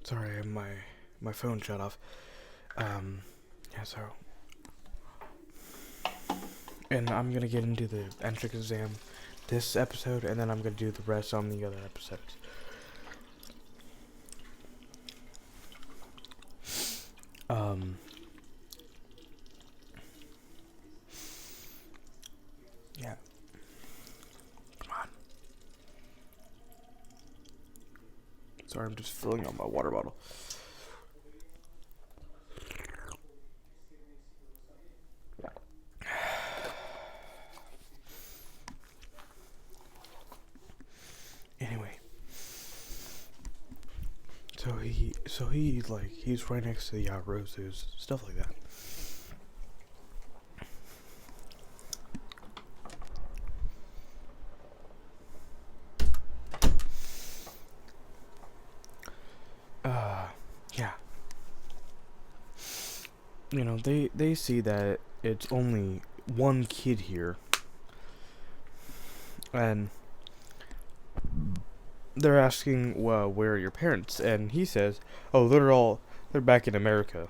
Sorry, my phone shut off. Yeah, so, and I'm gonna get into the entrance exam this episode, and then I'm gonna do the rest on the other episodes. Um, yeah, come on. Sorry, I'm just filling up my water bottle. Anyway, he's right next to the roses, stuff like that. Yeah. You know, they see that it's only one kid here, and they're asking, well, where are your parents? And he says, oh, they're back in America.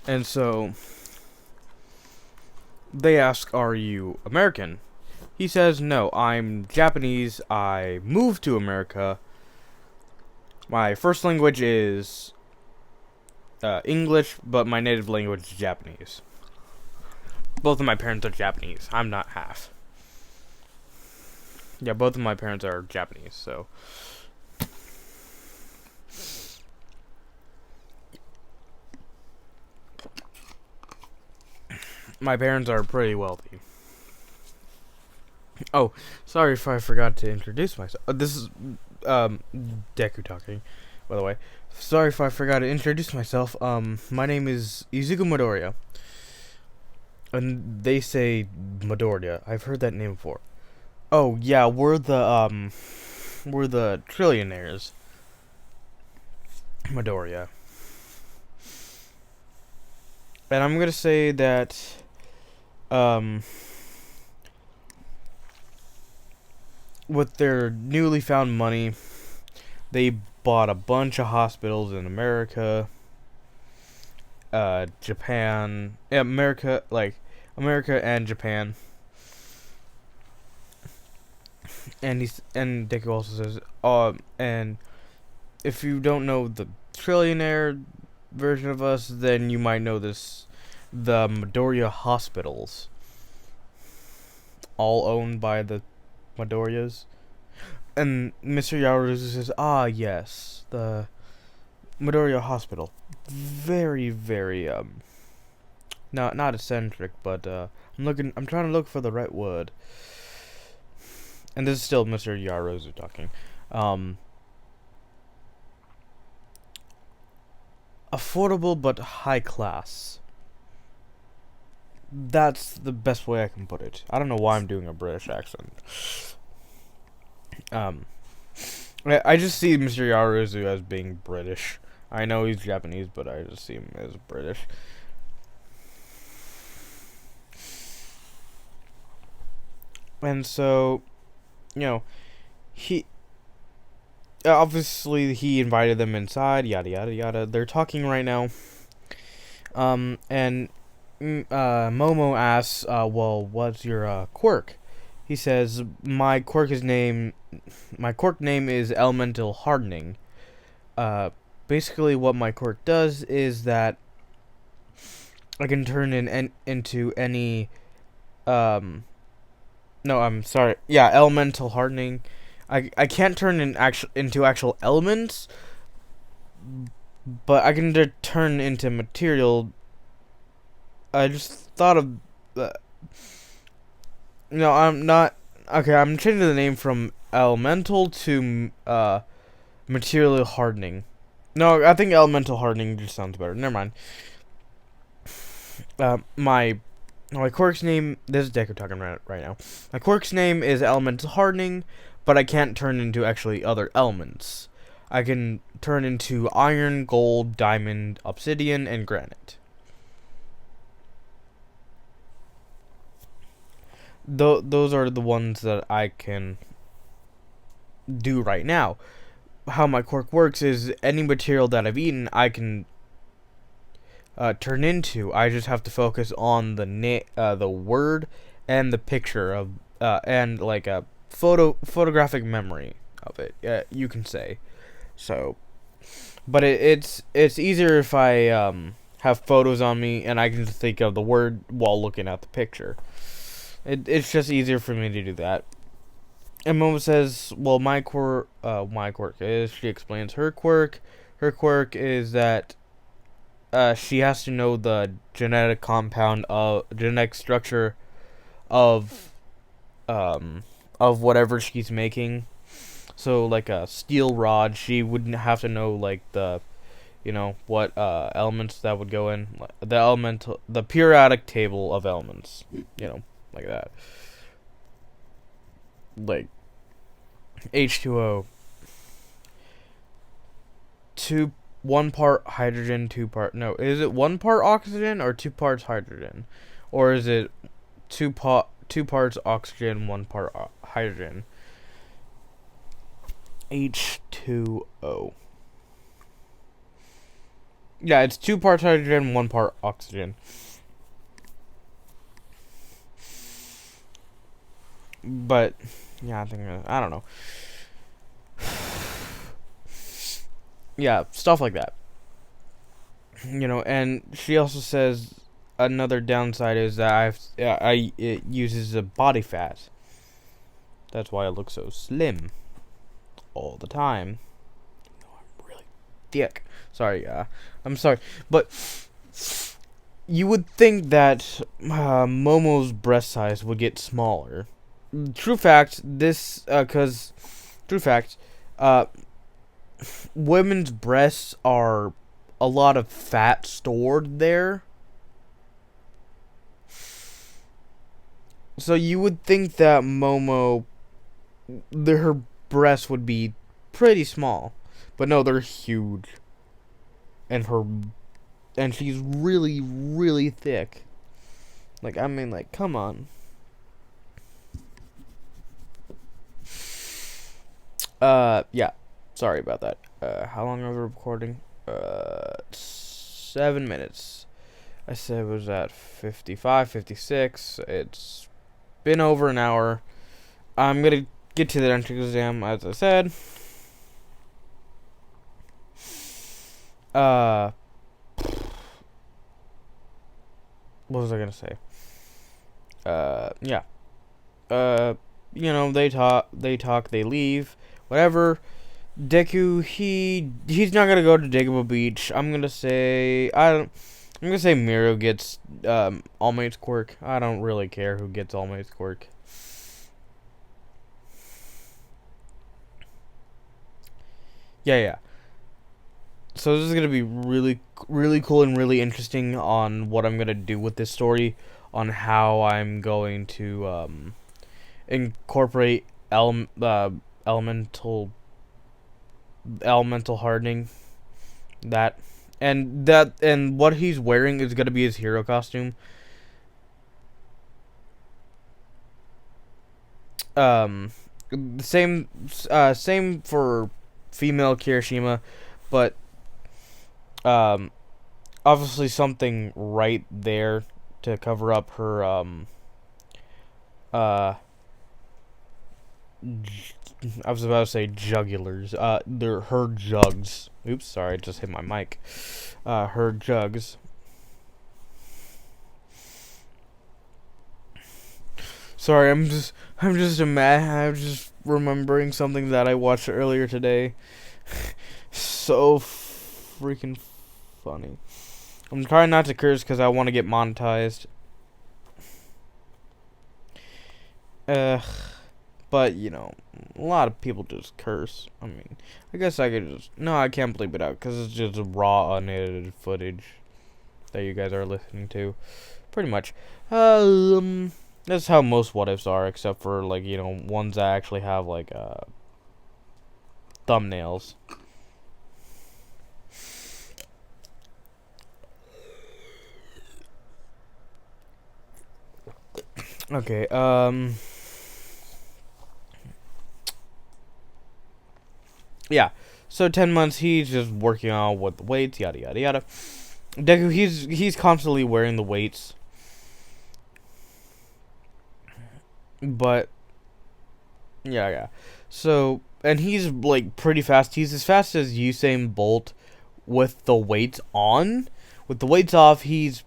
And so they ask, are you American? He says, no, I'm Japanese. I moved to America. My first language is English, but my native language is Japanese. Both of my parents are Japanese. I'm not half. Yeah, both of my parents are Japanese, so. My parents are pretty wealthy. Oh, sorry if I forgot to introduce myself. This is Deku talking, by the way. Sorry if I forgot to introduce myself. My name is Izuku Midoriya. And they say Midoriya. I've heard that name before. Oh, yeah, we're the trillionaires. Midoriya. And I'm gonna say that, with their newly found money, they bought a bunch of hospitals in America, Japan, America and Japan. And Deku also says, and if you don't know the trillionaire version of us, then you might know the Midoriya hospitals, all owned by the Midoriyas. And Mr. Yaoruzu says, ah, yes, the Midoriya hospital. Very, very, not eccentric, but, I'm trying to look for the right word. And this is still Mr. Yaoruzu talking. Affordable but high class. That's the best way I can put it. I don't know why I'm doing a British accent. I just see Mr. Yaoruzu as being British. I know he's Japanese, but I just see him as British. And so, he obviously he invited them inside. Yada yada yada. They're talking right now. And Momo asks, well, what's your quirk? He says, my quirk name is elemental hardening. Basically what my quirk does is that I can turn into any, no, I'm sorry. Yeah, elemental hardening. I can't turn into actual elements, but I can turn into material. I just thought of, no, I'm not. Okay, I'm changing the name from elemental to material hardening. No, I think elemental hardening just sounds better. Never mind. My quirk's name. This is Deku talking right now. My quirk's name is elemental hardening, but I can't turn into actually other elements. I can turn into iron, gold, diamond, obsidian, and granite. Those are the ones that I can do right now. How my quirk works is any material that I've eaten, I can turn into. I just have to focus on the word and the picture of and like a photographic memory of it. You can say so, but it's easier if I have photos on me and I can just think of the word while looking at the picture. It's just easier for me to do that. And Momo says, "Well, my quirk is." She explains her quirk. Her quirk is that she has to know the genetic structure of whatever she's making. So like a steel rod, she wouldn't have to know like what elements that would go in, the periodic table of elements, like that, like H2O, 1 part hydrogen, 2 part, no, is it 1 part oxygen or 2 parts hydrogen, or is it 2 parts oxygen, 1 part hydrogen? H2O. Yeah, it's 2 parts hydrogen, 1 part oxygen. But yeah, I don't know. Yeah, stuff like that. And she also says another downside is that it uses a body fat. That's why I look so slim all the time. I'm really thick. Sorry, I'm sorry, but you would think that Momo's breast size would get smaller. True fact, women's breasts are a lot of fat stored there. So you would think that her breasts would be pretty small, but no, they're huge, and she's really, really thick. Like, I mean, like, come on. Yeah. Sorry about that. How long are we recording? 7 minutes. I said it was at 55, 56. It's been over an hour. I'm gonna get to the entrance exam, as I said. What was I gonna say? Yeah. They leave, whatever. Deku, he's not gonna go to Dagobah Beach. I'm gonna say Mirio gets All Might's quirk. I don't really care who gets All Might's quirk. Yeah. So this is gonna be really, really cool and really interesting on what I'm gonna do with this story, on how I'm going to incorporate elemental hardening, and what he's wearing is gonna be his hero costume. Same for female Kirishima, but obviously something right there to cover up her I was about to say jugulars. They're her jugs. Oops, sorry, I just hit my mic. Her jugs. Sorry, I'm just remembering something that I watched earlier today. So freaking funny. I'm trying not to curse because I want to get monetized. But, a lot of people just curse. I mean, I guess I could just... No, I can't bleep it out because it's just raw, unedited footage that you guys are listening to. Pretty much. That's how most what ifs are, except for, ones that actually have, thumbnails. Okay, Yeah. So 10 months he's just working on with the weights, yada yada yada. Deku he's constantly wearing the weights. But yeah. So and he's like pretty fast. He's as fast as Usain Bolt with the weights on. With the weights off, he's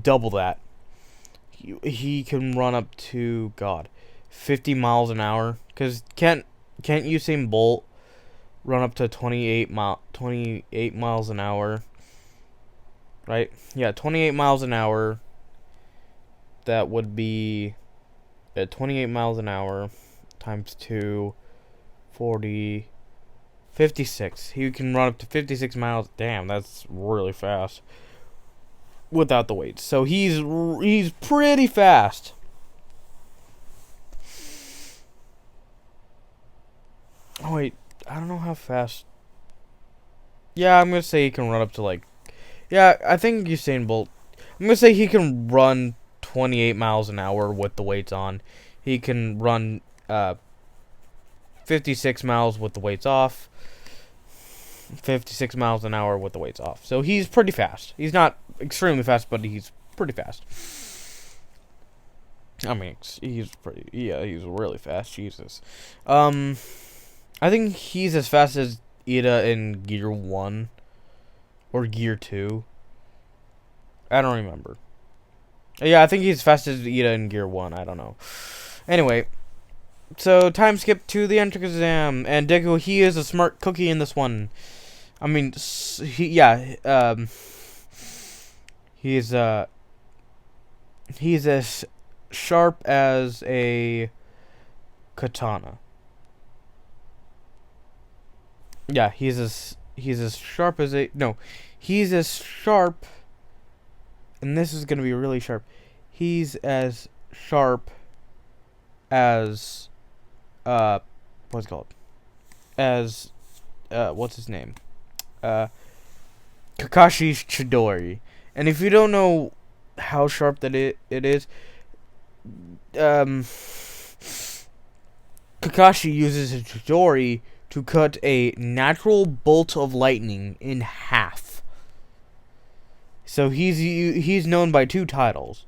double that. He can run up to 50 miles an hour. Cause can't Usain Bolt run up to 28 miles an hour? Right? Yeah, 28 miles an hour. That would be 28 miles an hour times 2, 40, 56. He can run up to 56 miles. Damn, that's really fast. Without the weights. So he's pretty fast. Oh wait, I don't know how fast. Yeah, I'm gonna say he can run up to like. Yeah, I think Usain Bolt. I'm gonna say he can run 28 miles an hour with the weights on. He can run 56 miles with the weights off. 56 miles an hour with the weights off. So he's pretty fast. He's not extremely fast, but he's pretty fast. I mean, he's pretty. Yeah, he's really fast. Jesus. I think he's as fast as Ida in Gear 1 or Gear 2. I don't remember. Yeah, I think he's as fast as Ida in Gear 1. I don't know. Anyway, so time skip to the entrance exam, and Deku, he is a smart cookie in this one. I mean, he's as sharp as a katana. Yeah, he's as sharp as a he's as sharp, and this is gonna be really sharp. He's as sharp as what's it called? As what's his name? Kakashi's Chidori. And if you don't know how sharp that it is, Kakashi uses his Chidori to cut a natural bolt of lightning in half. So he's known by two titles: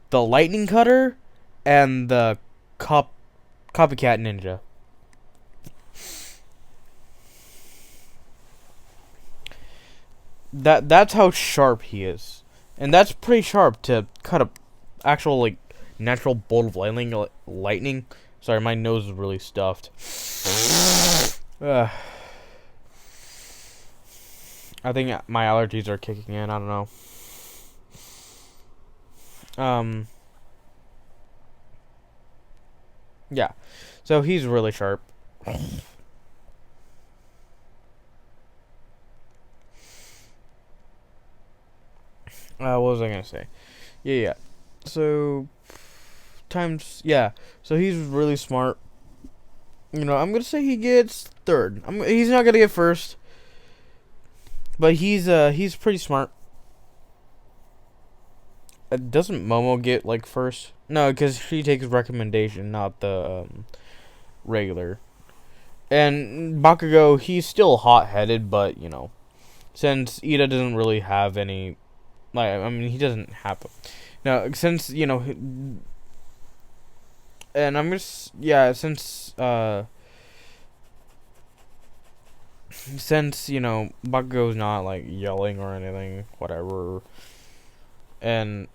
the Lightning Cutter and the Copycat Ninja. That's how sharp he is, and that's pretty sharp to cut a actual like natural bolt of lightning. Sorry, my nose is really stuffed. I think my allergies are kicking in. I don't know. Yeah. So he's really sharp. What was I gonna say? Yeah. So So he's really smart. I'm gonna say he gets third. He's not gonna get first, but he's pretty smart. Doesn't Momo get like first? No, because she takes recommendation, not the regular. And Bakugo, he's still hot-headed, but since Ida doesn't really have any, he doesn't have. No, since and I'm just since Bakugo's not like yelling or anything, whatever, and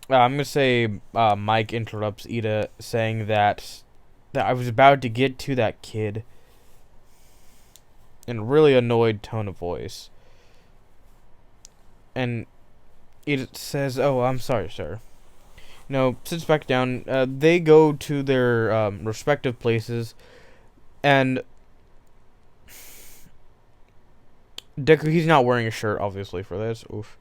I'm gonna say Mike interrupts Ida, saying that I was about to get to that kid, in a really annoyed tone of voice, and Ida says, "Oh, I'm sorry, sir." Sits back down. They go to their respective places, and Deku, he's not wearing a shirt, obviously, for this. Oof.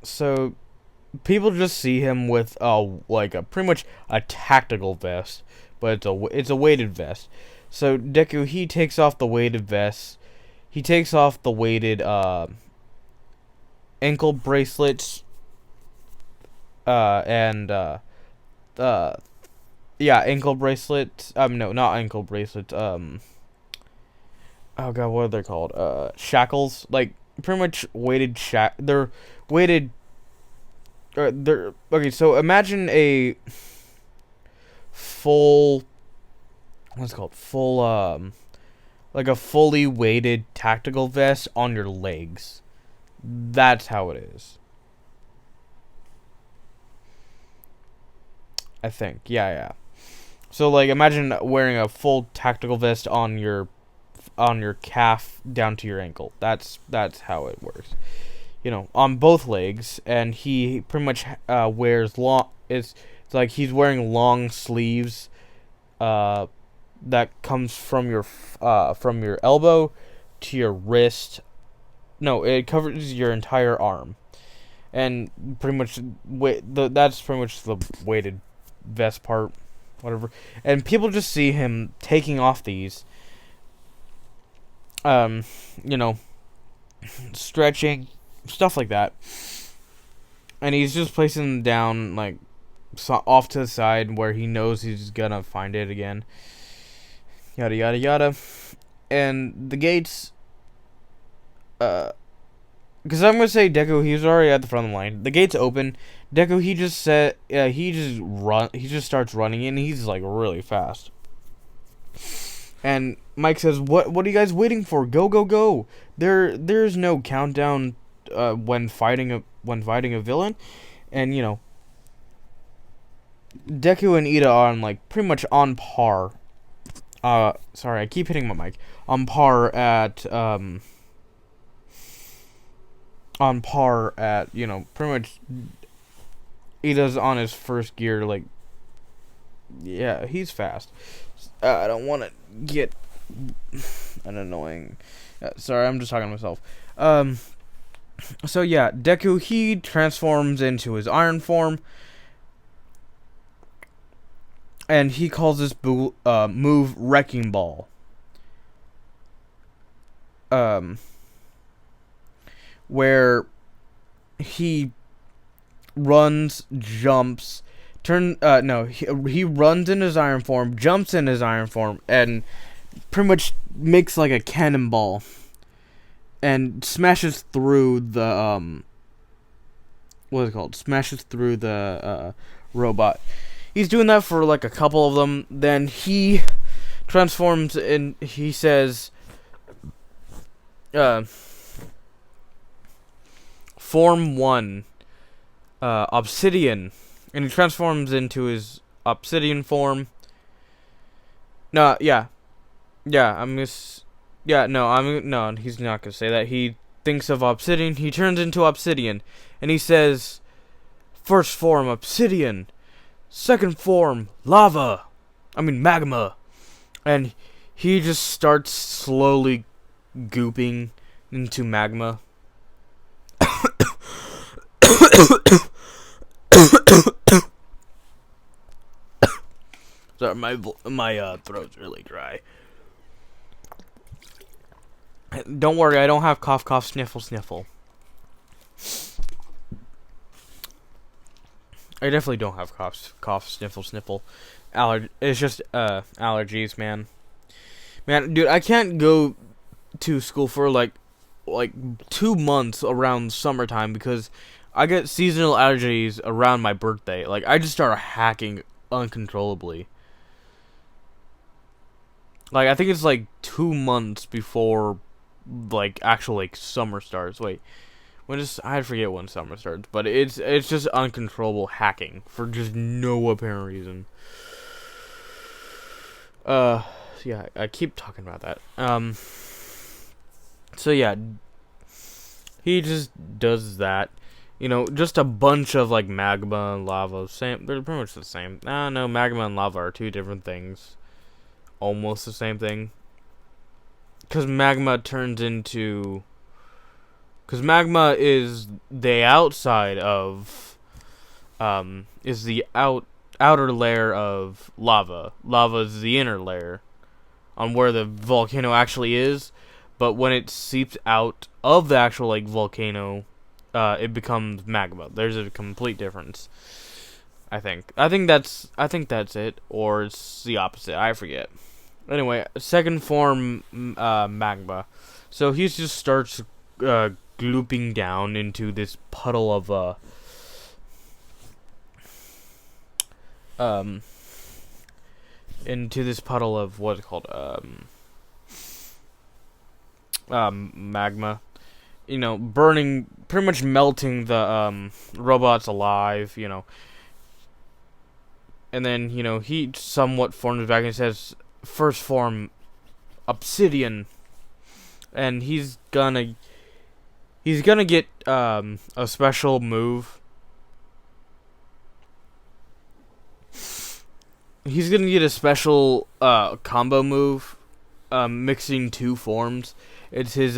So people just see him with like a pretty much a tactical vest, but it's a weighted vest. So Deku, he takes off the weighted vest. He takes off the weighted ankle bracelets and yeah, ankle bracelet. No, not ankle bracelet. Oh god, what are they called? Shackles. Like pretty much weighted They're weighted. They're okay. So imagine a full. What's it called? Full like a fully weighted tactical vest on your legs. That's how it is. I think. Yeah, yeah. So like imagine wearing a full tactical vest on your calf down to your ankle. That's how it works. You know, on both legs, and he pretty much wears long. It's like he's wearing long sleeves. That comes from your elbow to your wrist. No, it covers your entire arm, and pretty much that's pretty much the weighted vest part, whatever. And people just see him taking off these, you know, stretching, stuff like that, and he's just placing them down like off to the side where he knows he's gonna find it again. Yada yada yada, and the gates. Because I'm gonna say Deku, he's already at the front of the line. The gates open. Deku, he just starts running, and he's like really fast. And Mike says, "What are you guys waiting for? Go go go! There's no countdown when fighting a villain." And you know, Deku and Ida are on like pretty much on par. Sorry, I keep hitting my mic. On par at you know, pretty much Ida's on his first gear. Like, yeah, he's fast. I don't want to get an annoying. Sorry, I'm just talking to myself. So yeah, Deku, he transforms into his iron form, and he calls this move Wrecking Ball. Where he runs, jumps, he runs in his iron form, jumps in his iron form, and pretty much makes like a cannonball, and smashes through the what is it called? Smashes through the robot. He's doing that for like a couple of them. Then he transforms and he says, Form 1, Obsidian, and he transforms into his Obsidian form. No, yeah, he's not gonna say that. He thinks of Obsidian, he turns into Obsidian, and he says, first form, Obsidian, second form, magma, and he just starts slowly gooping into magma. Sorry, my throat's really dry. Don't worry, I don't have cough, cough, sniffle, sniffle. I definitely don't have cough, sniffle, sniffle. It's just allergies, man. Man, dude, I can't go to school for like 2 months around summertime because I get seasonal allergies around my birthday. Like, I just start hacking uncontrollably. Like, I think it's like 2 months before like actual like summer starts. Wait, I forget when summer starts, but it's just uncontrollable hacking for just no apparent reason. Yeah, I keep talking about that. So yeah, he just does that. You know, just a bunch of like magma and lava. They're pretty much the same. No, magma and lava are two different things. Almost the same thing. Because magma is the outside of, is the outer layer of lava. Lava is the inner layer on where the volcano actually is. But when it seeps out of the actual like volcano, it becomes magma. There's a complete difference. I think that's it, or it's the opposite. I forget. Anyway, second form magma. So he just starts glooping down into this puddle of um what's it called magma. You know, burning, pretty much melting the robots alive. You know, and then he somewhat forms back and says, "First form, obsidian," and he's gonna get a special move. He's gonna get a special combo move, mixing two forms. It's his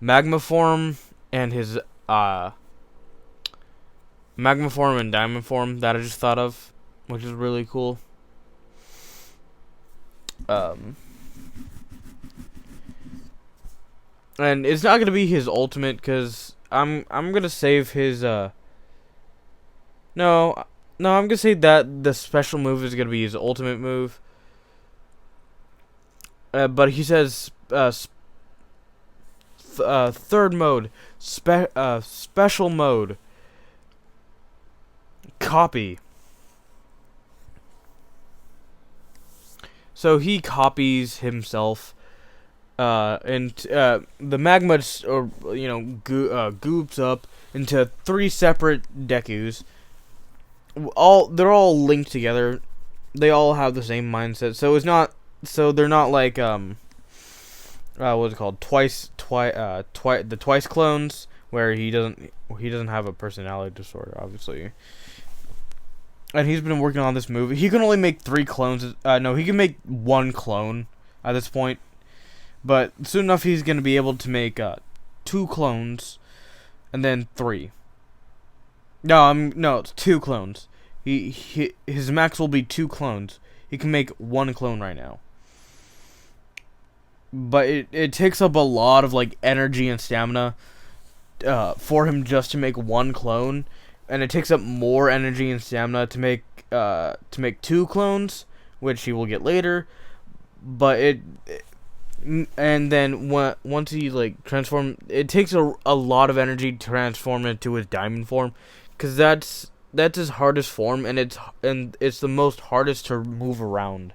magma form and his magma form and diamond form that I just thought of, which is really cool. And it's not gonna be his ultimate, because I'm gonna save his no, I'm gonna say that the special move is gonna be his ultimate move. But he says third mode, special mode, copy. So he copies himself, and the magma goops up into three separate Dekus. They're all linked together. They all have the same mindset. So they're not like what's it called? The twice clones, where he doesn't have a personality disorder, obviously. And he's been working on this movie. He can only make 3 clones. No, he can make 1 clone at this point. But soon enough, he's gonna be able to make 2 clones, and then 3. No, it's 2 clones. His max will be 2 clones. He can make 1 clone right now. But it takes up a lot of like energy and stamina for him just to make 1 clone, and it takes up more energy and stamina to make 2 clones, which he will get later. But and then once he like transform, it takes a lot of energy to transform into his diamond form, because that's his hardest form, and it's the most hardest to move around.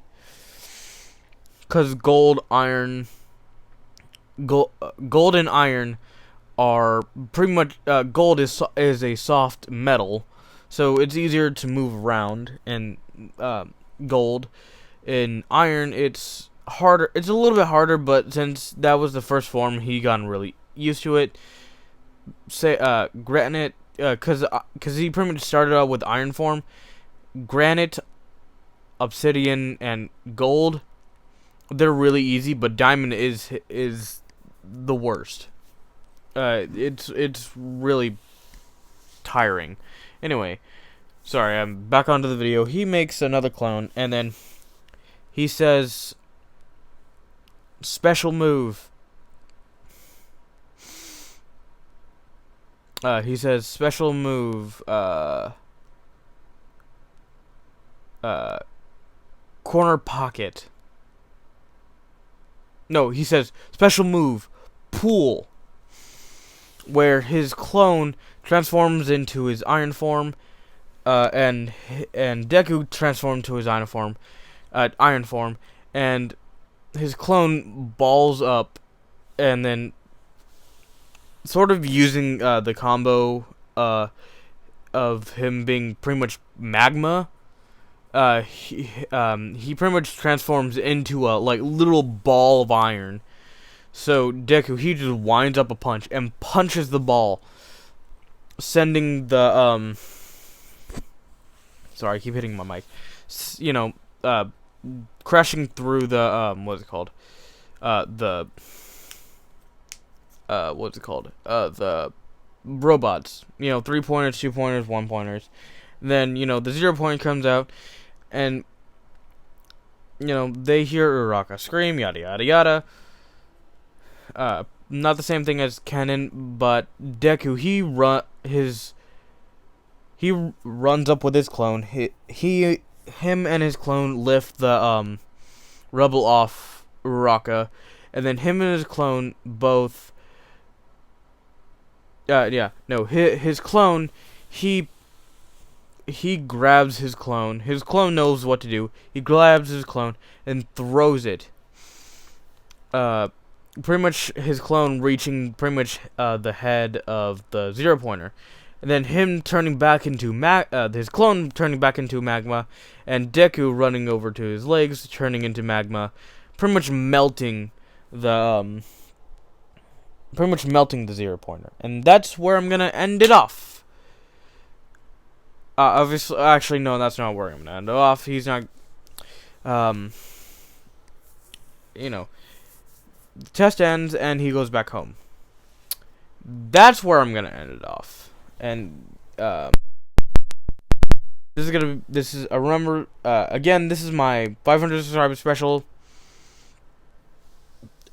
Because gold and iron are pretty much gold is a soft metal, so it's easier to move around. And gold, in iron, it's harder. It's a little bit harder, but since that was the first form, he got really used to it. Say granite, because he pretty much started out with iron form. Granite, obsidian, and gold, they're really easy, but diamond is the worst. It's really tiring. Anyway, sorry, I'm back onto the video. He makes another clone, and then he says, special move. He says special move. Corner pocket. No, he says special move, pool, where his clone transforms into his iron form, and Deku transformed to his iron form, and his clone balls up, and then sort of using the combo of him being pretty much magma. He pretty much transforms into a like little ball of iron. So Deku, he just winds up a punch and punches the ball, sending the sorry, I keep hitting my mic. Crashing through the what's it called? The robots. 3-pointers, 2-pointers, 1-pointers. Then the 0-point comes out, and they hear Uraraka scream, yada yada yada. Not the same thing as Kennen, but Deku, he he runs up with his clone. Him and his clone lift the rubble off Uraraka, and then him and his clone both. His clone, he grabs his clone. His clone knows what to do. He grabs his clone and throws it. Pretty much his clone reaching pretty much the head of the 0-pointer. And then him turning back into his clone turning back into magma, and Deku running over to his legs, turning into magma, pretty much melting the 0-pointer. And that's where I'm gonna end it off. Obviously, actually, no, that's not where I'm gonna end it off. He's not, the test ends and he goes back home. That's where I'm gonna end it off. And this is my 500 subscriber special,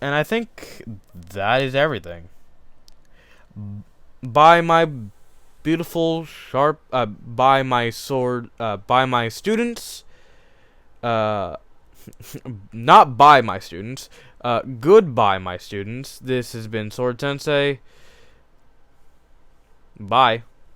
and I think that is everything. Buy my beautiful sharp, buy my sword, buy my students, not buy my students, goodbye my students. This has been Sword Sensei. Bye.